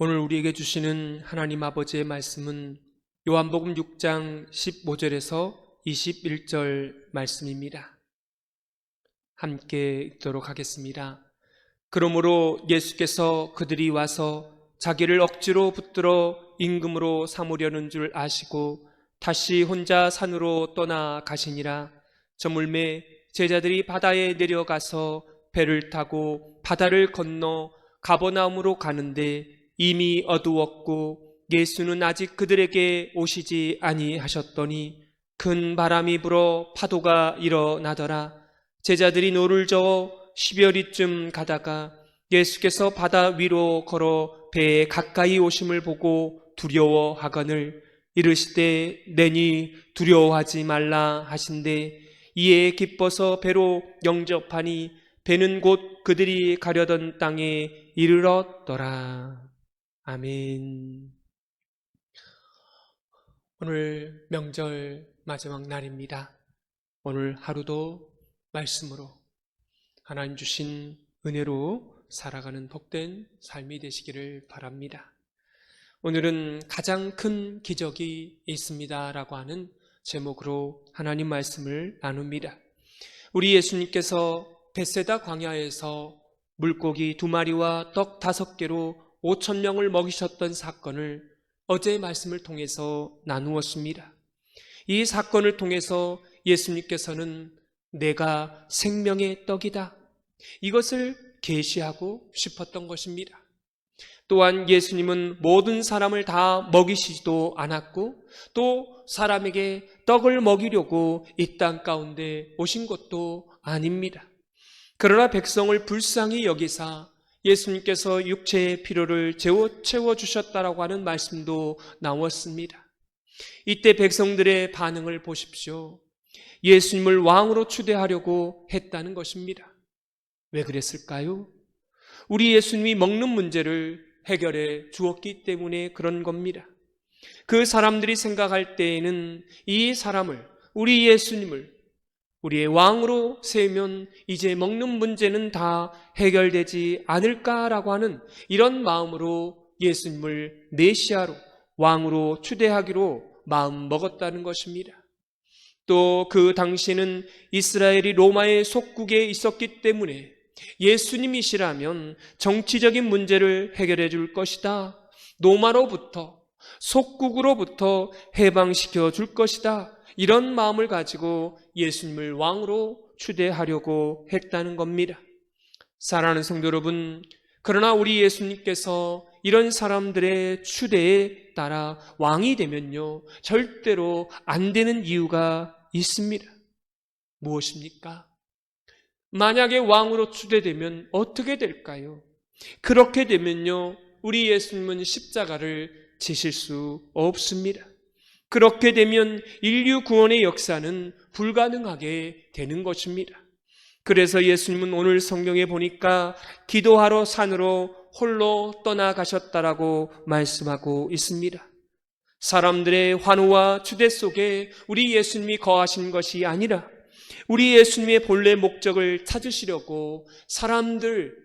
오늘 우리에게 주시는 하나님 아버지의 말씀은 요한복음 6장 15절에서 21절 말씀입니다. 함께 읽도록 하겠습니다. 그러므로 예수께서 그들이 와서 자기를 억지로 붙들어 임금으로 삼으려는 줄 아시고 다시 혼자 산으로 떠나 가시니라. 저물매 제자들이 바다에 내려가서 배를 타고 바다를 건너 가버나움으로 가는데 이미 어두웠고 예수는 아직 그들에게 오시지 아니하셨더니 큰 바람이 불어 파도가 일어나더라. 제자들이 노를 저어 10여리쯤 가다가 예수께서 바다 위로 걸어 배에 가까이 오심을 보고 두려워하거늘 이르시되 내니 두려워하지 말라 하신대 이에 기뻐서 배로 영접하니 배는 곧 그들이 가려던 땅에 이르렀더라. 아멘. 오늘 명절 마지막 날입니다. 오늘 하루도 말씀으로 하나님 주신 은혜로 살아가는 복된 삶이 되시기를 바랍니다. 오늘은 가장 큰 기적이 있습니다라고 하는 제목으로 하나님 말씀을 나눕니다. 우리 예수님께서 벳세다 광야에서 물고기 2마리와 떡 5개로 5,000명을 먹이셨던 사건을 어제의 말씀을 통해서 나누었습니다. 이 사건을 통해서 예수님께서는 내가 생명의 떡이다, 이것을 계시하고 싶었던 것입니다. 또한 예수님은 모든 사람을 다 먹이시지도 않았고 또 사람에게 떡을 먹이려고 이 땅 가운데 오신 것도 아닙니다. 그러나 백성을 불쌍히 여기사 예수님께서 육체의 필요를 채워주셨다라고 하는 말씀도 나왔습니다. 이때 백성들의 반응을 보십시오. 예수님을 왕으로 추대하려고 했다는 것입니다. 왜 그랬을까요? 우리 예수님이 먹는 문제를 해결해 주었기 때문에 그런 겁니다. 그 사람들이 생각할 때에는 이 사람을, 우리 예수님을 우리의 왕으로 세우면 이제 먹는 문제는 다 해결되지 않을까라고 하는 이런 마음으로 예수님을 메시아로, 왕으로 추대하기로 마음 먹었다는 것입니다. 또 그 당시에는 이스라엘이 로마의 속국에 있었기 때문에 예수님이시라면 정치적인 문제를 해결해 줄 것이다, 로마로부터, 속국으로부터 해방시켜 줄 것이다, 이런 마음을 가지고 예수님을 왕으로 추대하려고 했다는 겁니다. 사랑하는 성도 여러분, 그러나 우리 예수님께서 이런 사람들의 추대에 따라 왕이 되면요, 절대로 안 되는 이유가 있습니다. 무엇입니까? 만약에 왕으로 추대되면 어떻게 될까요? 그렇게 되면요, 우리 예수님은 십자가를 지실 수 없습니다. 그렇게 되면 인류 구원의 역사는 불가능하게 되는 것입니다. 그래서 예수님은 오늘 성경에 보니까 기도하러 산으로 홀로 떠나가셨다라고 말씀하고 있습니다. 사람들의 환호와 추대 속에 우리 예수님이 거하신 것이 아니라 우리 예수님의 본래 목적을 찾으시려고 사람들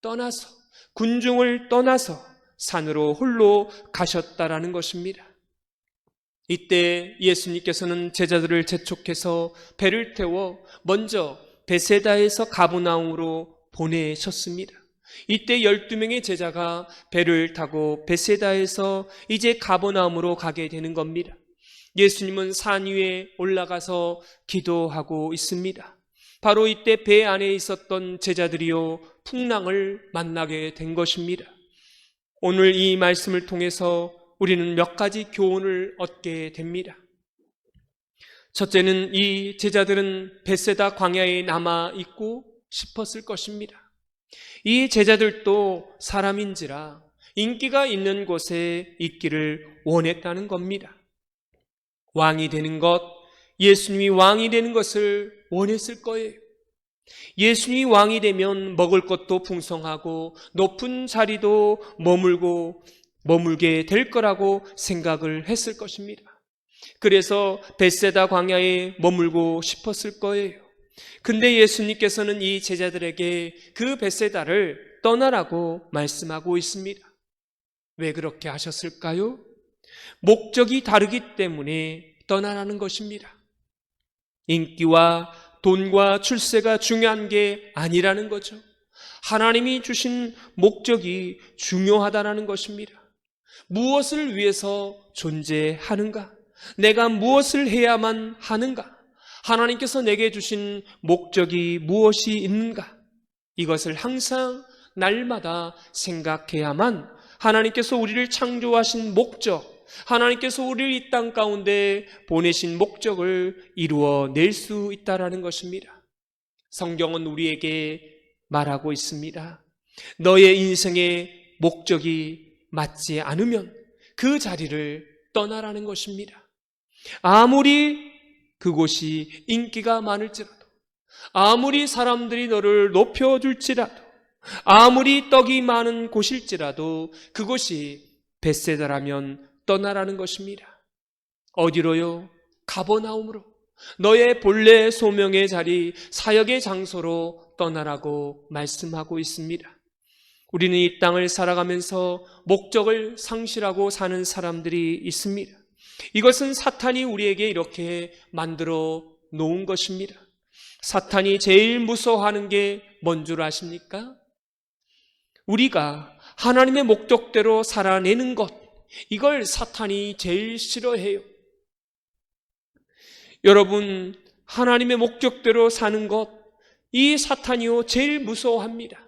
떠나서, 군중을 떠나서 산으로 홀로 가셨다라는 것입니다. 이때 예수님께서는 제자들을 재촉해서 배를 태워 먼저 베세다에서 가버나움으로 보내셨습니다. 이때 12명의 제자가 배를 타고 베세다에서 이제 가버나움으로 가게 되는 겁니다. 예수님은 산 위에 올라가서 기도하고 있습니다. 바로 이때 배 안에 있었던 제자들이요, 풍랑을 만나게 된 것입니다. 오늘 이 말씀을 통해서 우리는 몇 가지 교훈을 얻게 됩니다. 첫째는 이 제자들은 벳세다 광야에 남아 있고 싶었을 것입니다. 이 제자들도 사람인지라 인기가 있는 곳에 있기를 원했다는 겁니다. 왕이 되는 것, 예수님이 왕이 되는 것을 원했을 거예요. 예수님이 왕이 되면 먹을 것도 풍성하고 높은 자리도 머물게 될 거라고 생각을 했을 것입니다. 그래서 벳세다 광야에 머물고 싶었을 거예요. 근데 예수님께서는 이 제자들에게 그 벳세다를 떠나라고 말씀하고 있습니다. 왜 그렇게 하셨을까요? 목적이 다르기 때문에 떠나라는 것입니다. 인기와 돈과 출세가 중요한 게 아니라는 거죠. 하나님이 주신 목적이 중요하다는 것입니다. 무엇을 위해서 존재하는가? 내가 무엇을 해야만 하는가? 하나님께서 내게 주신 목적이 무엇이 있는가? 이것을 항상 날마다 생각해야만 하나님께서 우리를 창조하신 목적, 하나님께서 우리를 이 땅 가운데 보내신 목적을 이루어낼 수 있다는 것입니다. 성경은 우리에게 말하고 있습니다. 너의 인생의 목적이 맞지 않으면 그 자리를 떠나라는 것입니다. 아무리 그곳이 인기가 많을지라도, 아무리 사람들이 너를 높여줄지라도, 아무리 떡이 많은 곳일지라도 그곳이 벳세다라면 떠나라는 것입니다. 어디로요? 가버나움으로. 너의 본래 소명의 자리, 사역의 장소로 떠나라고 말씀하고 있습니다. 우리는 이 땅을 살아가면서 목적을 상실하고 사는 사람들이 있습니다. 이것은 사탄이 우리에게 이렇게 만들어 놓은 것입니다. 사탄이 제일 무서워하는 게 뭔 줄 아십니까? 우리가 하나님의 목적대로 살아내는 것, 이걸 사탄이 제일 싫어해요. 여러분, 하나님의 목적대로 사는 것, 이 사탄이요 제일 무서워합니다.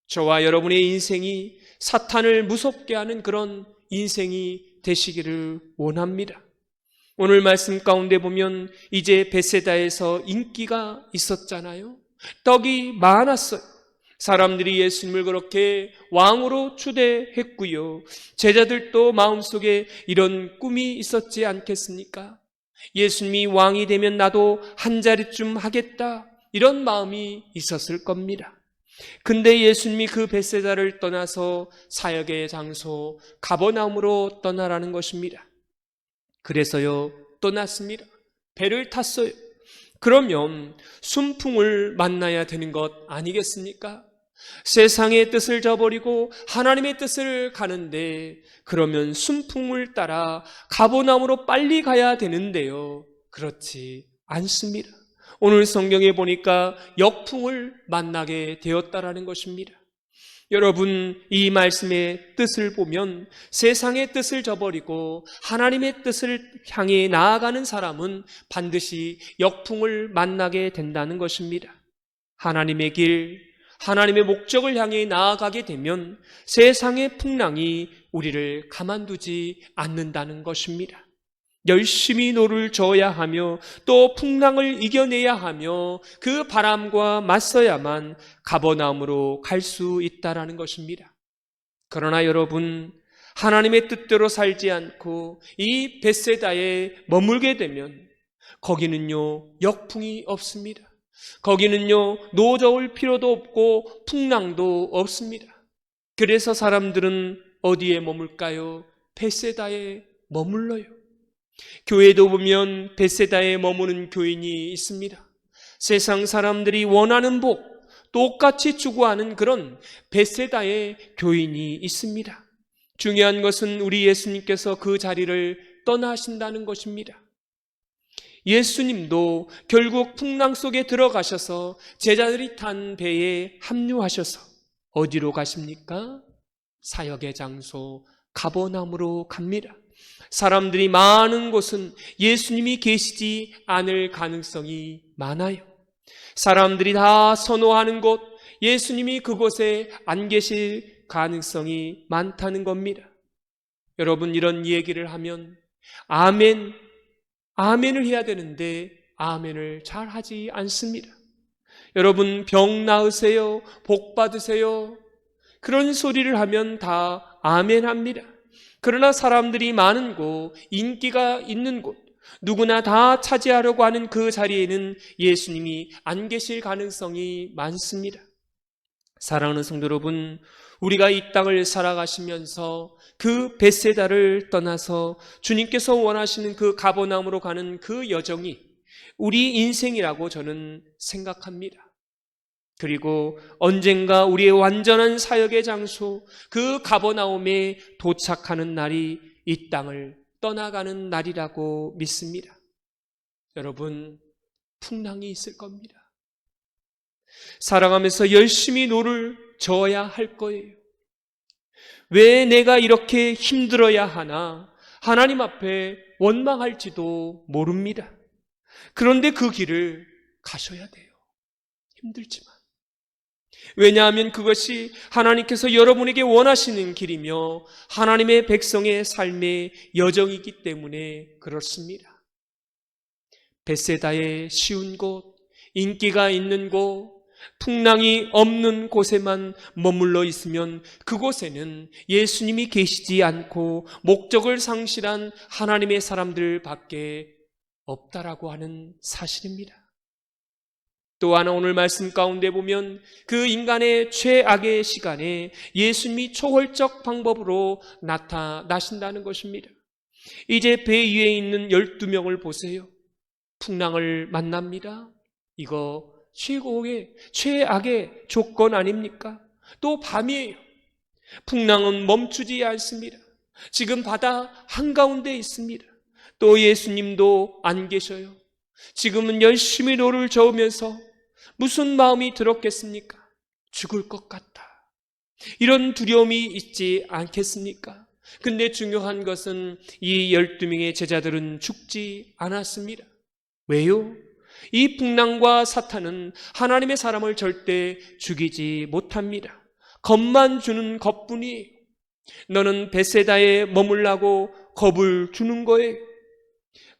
저와 여러분의 인생이 사탄을 무섭게 하는 그런 인생이 되시기를 원합니다. 오늘 말씀 가운데 보면 이제 벳세다에서 인기가 있었잖아요. 떡이 많았어요. 사람들이 예수님을 그렇게 왕으로 추대했고요. 제자들도 마음속에 이런 꿈이 있었지 않겠습니까? 예수님이 왕이 되면 나도 한 자리쯤 하겠다, 이런 마음이 있었을 겁니다. 근데 예수님이 그 벳세다를 떠나서 사역의 장소 가버나움으로 떠나라는 것입니다. 그래서요 떠났습니다. 배를 탔어요. 그러면 순풍을 만나야 되는 것 아니겠습니까? 세상의 뜻을 저버리고 하나님의 뜻을 가는데, 그러면 순풍을 따라 가버나움으로 빨리 가야 되는데요, 그렇지 않습니다. 오늘 성경에 보니까 역풍을 만나게 되었다라는 것입니다. 여러분, 이 말씀의 뜻을 보면 세상의 뜻을 저버리고 하나님의 뜻을 향해 나아가는 사람은 반드시 역풍을 만나게 된다는 것입니다. 하나님의 길, 하나님의 목적을 향해 나아가게 되면 세상의 풍랑이 우리를 가만두지 않는다는 것입니다. 열심히 노를 저어야 하며 또 풍랑을 이겨내야 하며 그 바람과 맞서야만 가버나움으로 갈 수 있다는 것입니다. 그러나 여러분, 하나님의 뜻대로 살지 않고 이 벳세다에 머물게 되면 거기는요 역풍이 없습니다. 거기는요 노저울 필요도 없고 풍랑도 없습니다. 그래서 사람들은 어디에 머물까요? 벳세다에 머물러요. 교회도 보면 벳세다에 머무는 교인이 있습니다. 세상 사람들이 원하는 복 똑같이 추구하는 그런 벳세다의 교인이 있습니다. 중요한 것은 우리 예수님께서 그 자리를 떠나신다는 것입니다. 예수님도 결국 풍랑 속에 들어가셔서 제자들이 탄 배에 합류하셔서 어디로 가십니까? 사역의 장소 가버나움으로 갑니다. 사람들이 많은 곳은 예수님이 계시지 않을 가능성이 많아요. 사람들이 다 선호하는 곳, 예수님이 그곳에 안 계실 가능성이 많다는 겁니다. 여러분, 이런 얘기를 하면 아멘을 해야 되는데 아멘을 잘 하지 않습니다. 여러분, 병 나으세요, 복 받으세요, 그런 소리를 하면 다 아멘합니다. 그러나 사람들이 많은 곳, 인기가 있는 곳, 누구나 다 차지하려고 하는 그 자리에는 예수님이 안 계실 가능성이 많습니다. 사랑하는 성도 여러분, 우리가 이 땅을 살아가시면서 그 벳세다를 떠나서 주님께서 원하시는 그 가버나움으로 가는 그 여정이 우리 인생이라고 저는 생각합니다. 그리고 언젠가 우리의 완전한 사역의 장소, 그 가버나움에 도착하는 날이 이 땅을 떠나가는 날이라고 믿습니다. 여러분, 풍랑이 있을 겁니다. 살아가면서 열심히 노를 저어야 할 거예요. 왜 내가 이렇게 힘들어야 하나? 하나님 앞에 원망할지도 모릅니다. 그런데 그 길을 가셔야 돼요. 힘들지만. 왜냐하면 그것이 하나님께서 여러분에게 원하시는 길이며 하나님의 백성의 삶의 여정이기 때문에 그렇습니다. 벳세다의 쉬운 곳, 인기가 있는 곳, 풍랑이 없는 곳에만 머물러 있으면 그곳에는 예수님이 계시지 않고 목적을 상실한 하나님의 사람들밖에 없다라고 하는 사실입니다. 또 하나 오늘 말씀 가운데 보면 그 인간의 최악의 시간에 예수님이 초월적 방법으로 나타나신다는 것입니다. 이제 배 위에 있는 12명을 보세요. 풍랑을 만납니다. 이거 최악의 조건 아닙니까? 또 밤이에요. 풍랑은 멈추지 않습니다. 지금 바다 한가운데 있습니다. 또 예수님도 안 계셔요. 지금은 열심히 노를 저으면서 무슨 마음이 들었겠습니까? 죽을 것 같다. 이런 두려움이 있지 않겠습니까? 근데 중요한 것은 이 12명의 제자들은 죽지 않았습니다. 왜요? 이 풍랑과 사탄은 하나님의 사람을 절대 죽이지 못합니다. 겁만 주는 것뿐이에요. 너는 벳세다에 머물라고 겁을 주는 거예요.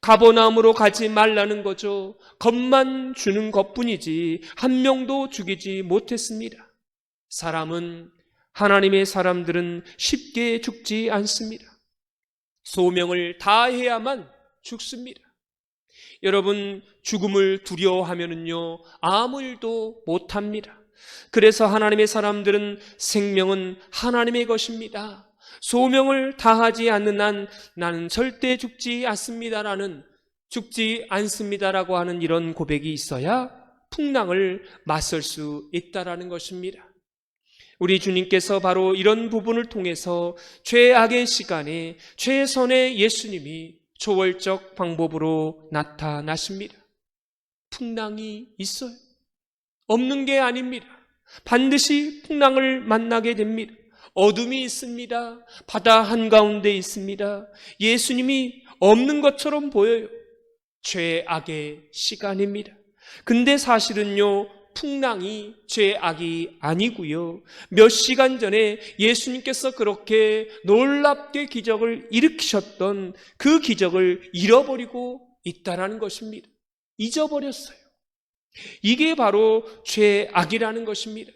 가버나움으로 가지 말라는 거죠. 겁만 주는 것뿐이지 한 명도 죽이지 못했습니다. 하나님의 사람들은 쉽게 죽지 않습니다. 소명을 다해야만 죽습니다. 여러분, 죽음을 두려워하면은요 아무 일도 못합니다. 그래서 하나님의 사람들은 생명은 하나님의 것입니다. 소명을 다하지 않는 나는 절대 죽지 않습니다라고 하는 이런 고백이 있어야 풍랑을 맞설 수 있다라는 것입니다. 우리 주님께서 바로 이런 부분을 통해서 최악의 시간에 최선의 예수님이 초월적 방법으로 나타나십니다. 풍랑이 있어요. 없는 게 아닙니다. 반드시 풍랑을 만나게 됩니다. 어둠이 있습니다. 바다 한가운데 있습니다. 예수님이 없는 것처럼 보여요. 죄악의 시간입니다. 근데 사실은요, 풍랑이 죄악이 아니고요. 몇 시간 전에 예수님께서 그렇게 놀랍게 기적을 일으키셨던 그 기적을 잃어버리고 있다라는 것입니다. 잊어버렸어요. 이게 바로 죄악이라는 것입니다.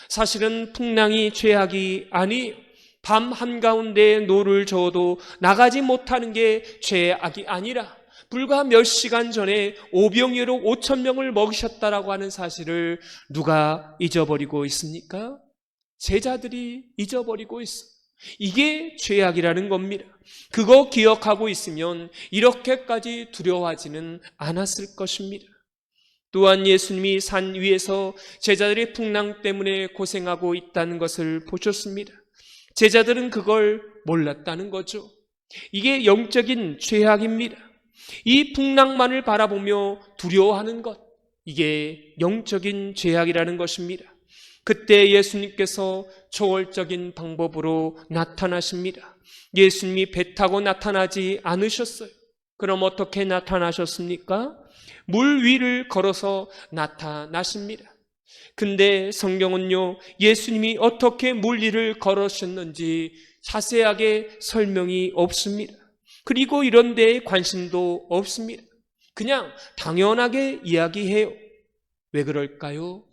사실은 풍랑이 죄악이 아니에요. 밤 한가운데 노를 저어도 나가지 못하는 게 죄악이 아니라 불과 몇 시간 전에 오병이어로 5,000명을 먹이셨다라고 하는 사실을 누가 잊어버리고 있습니까? 제자들이 잊어버리고 있어요. 이게 죄악이라는 겁니다. 그거 기억하고 있으면 이렇게까지 두려워하지는 않았을 것입니다. 또한 예수님이 산 위에서 제자들이 풍랑 때문에 고생하고 있다는 것을 보셨습니다. 제자들은 그걸 몰랐다는 거죠. 이게 영적인 죄악입니다. 이 풍랑만을 바라보며 두려워하는 것, 이게 영적인 죄악이라는 것입니다. 그때 예수님께서 초월적인 방법으로 나타나십니다. 예수님이 배 타고 나타나지 않으셨어요. 그럼 어떻게 나타나셨습니까? 물 위를 걸어서 나타나십니다. 근데 성경은요, 예수님이 어떻게 물 위를 걸으셨는지 자세하게 설명이 없습니다. 그리고 이런 데에 관심도 없습니다. 그냥 당연하게 이야기해요. 왜 그럴까요?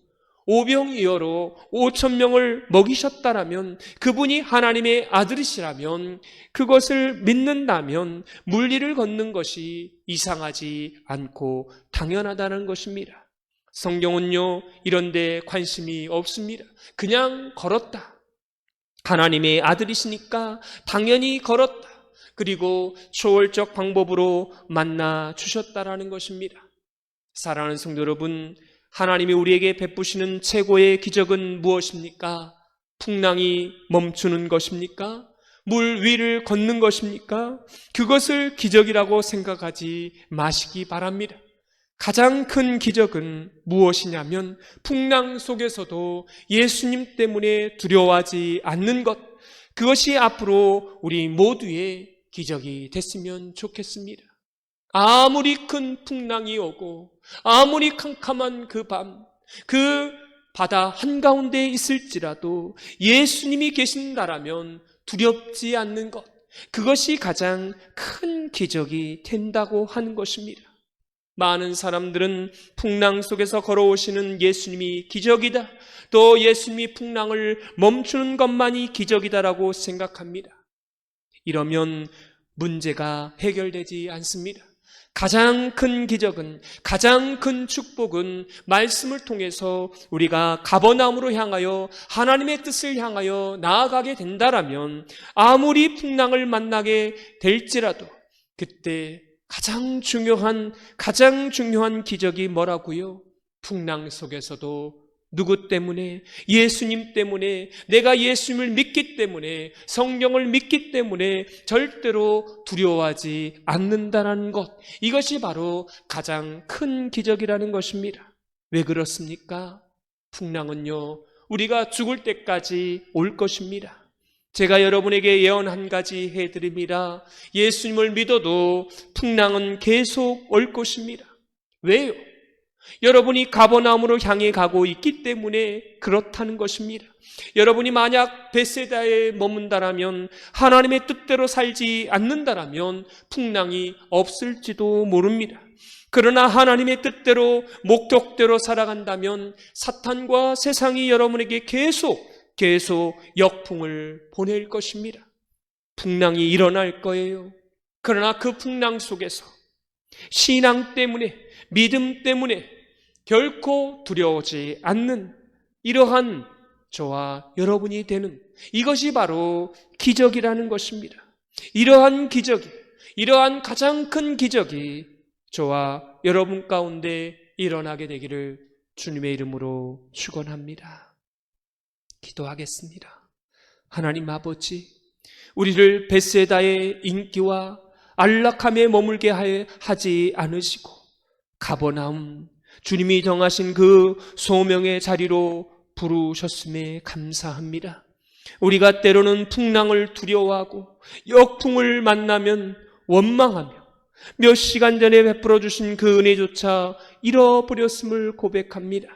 오병이어로 5,000명을 먹이셨다라면, 그분이 하나님의 아들이시라면, 그것을 믿는다면 물 위를 걷는 것이 이상하지 않고 당연하다는 것입니다. 성경은요, 이런 데 관심이 없습니다. 그냥 걸었다. 하나님의 아들이시니까 당연히 걸었다. 그리고 초월적 방법으로 만나 주셨다라는 것입니다. 사랑하는 성도 여러분, 하나님이 우리에게 베푸시는 최고의 기적은 무엇입니까? 풍랑이 멈추는 것입니까? 물 위를 걷는 것입니까? 그것을 기적이라고 생각하지 마시기 바랍니다. 가장 큰 기적은 무엇이냐면 풍랑 속에서도 예수님 때문에 두려워하지 않는 것, 그것이 앞으로 우리 모두의 기적이 됐으면 좋겠습니다. 아무리 큰 풍랑이 오고 아무리 캄캄한 그 밤, 그 바다 한가운데 있을지라도 예수님이 계신다라면 두렵지 않는 것, 그것이 가장 큰 기적이 된다고 하는 것입니다. 많은 사람들은 풍랑 속에서 걸어오시는 예수님이 기적이다, 또 예수님이 풍랑을 멈추는 것만이 기적이다라고 생각합니다. 이러면 문제가 해결되지 않습니다. 가장 큰 기적은, 가장 큰 축복은 말씀을 통해서 우리가 가버나움으로 향하여 하나님의 뜻을 향하여 나아가게 된다라면 아무리 풍랑을 만나게 될지라도 그때 가장 중요한 기적이 뭐라고요? 풍랑 속에서도 누구 때문에? 예수님 때문에, 내가 예수님을 믿기 때문에, 성령을 믿기 때문에 절대로 두려워하지 않는다는 것, 이것이 바로 가장 큰 기적이라는 것입니다. 왜 그렇습니까? 풍랑은요, 우리가 죽을 때까지 올 것입니다. 제가 여러분에게 예언 한 가지 해드립니다. 예수님을 믿어도 풍랑은 계속 올 것입니다. 왜요? 여러분이 가버나움으로 향해 가고 있기 때문에 그렇다는 것입니다. 여러분이 만약 벳세다에 머문다라면, 하나님의 뜻대로 살지 않는다라면 풍랑이 없을지도 모릅니다. 그러나 하나님의 뜻대로, 목적대로 살아간다면 사탄과 세상이 여러분에게 계속 역풍을 보낼 것입니다. 풍랑이 일어날 거예요. 그러나 그 풍랑 속에서 신앙 때문에, 믿음 때문에 결코 두려워하지 않는 이러한 저와 여러분이 되는, 이것이 바로 기적이라는 것입니다. 이러한 기적이, 이러한 가장 큰 기적이 저와 여러분 가운데 일어나게 되기를 주님의 이름으로 축원합니다. 기도하겠습니다. 하나님 아버지, 우리를 벳세다의 인기와 안락함에 머물게 하지 않으시고 가버나움, 주님이 정하신 그 소명의 자리로 부르셨음에 감사합니다. 우리가 때로는 풍랑을 두려워하고 역풍을 만나면 원망하며 몇 시간 전에 베풀어 주신 그 은혜조차 잃어버렸음을 고백합니다.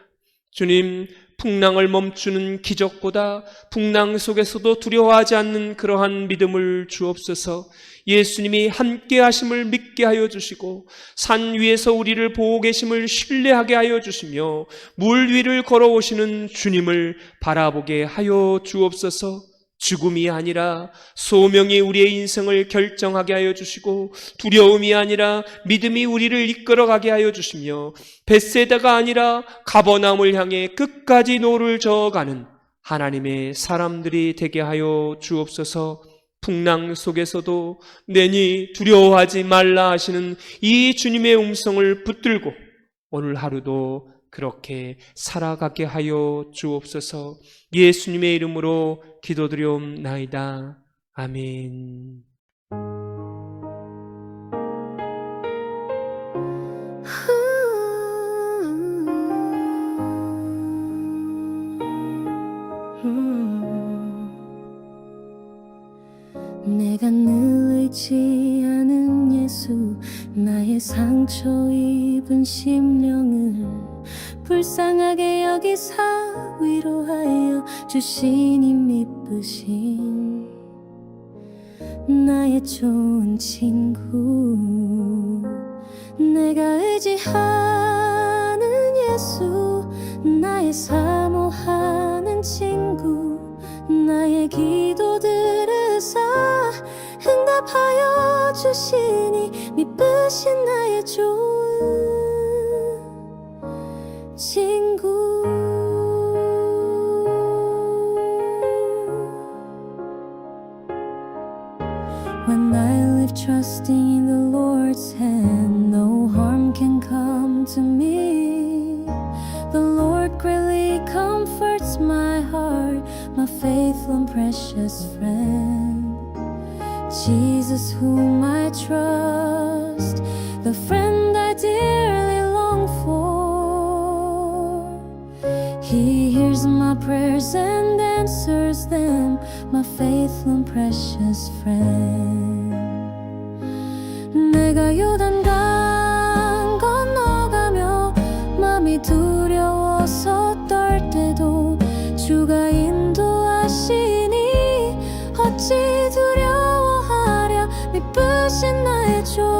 주님, 풍랑을 멈추는 기적보다 풍랑 속에서도 두려워하지 않는 그러한 믿음을 주옵소서. 예수님이 함께 하심을 믿게 하여 주시고 산 위에서 우리를 보고 계심을 신뢰하게 하여 주시며 물 위를 걸어오시는 주님을 바라보게 하여 주옵소서. 죽음이 아니라 소명이 우리의 인생을 결정하게 하여 주시고 두려움이 아니라 믿음이 우리를 이끌어가게 하여 주시며 벳세다가 아니라 가버나움을 향해 끝까지 노를 저어가는 하나님의 사람들이 되게 하여 주옵소서. 풍랑 속에서도 내니 두려워하지 말라 하시는 이 주님의 음성을 붙들고 오늘 하루도 그렇게 살아가게 하여 주옵소서. 예수님의 이름으로 기도드리옵나이다. 아멘. 내가 늘 의지하는 예수, 나의 상처 입은 심령을 불쌍하게 여기사 위로하여 주시니 미쁘신 나의 좋은 친구, 내가 의지하는 예수, 나의 사모하는 친구, 나의 기도 들으사 응답하여 주시니 미쁘신 나의 좋은 친구. When I live trusting in the Lord's hand, no harm can come to me. The Lord greatly comforts my heart, my faithful and precious friend. Jesus whom I trust, the friend I dearly long for. He hears my prayers and answers them, my faithful and precious friend. 내가 요단강 건너가며 마음이 두려워서 떨 때도 주가 인도하시니 어찌 두려워하랴. 미쁘신 나의 조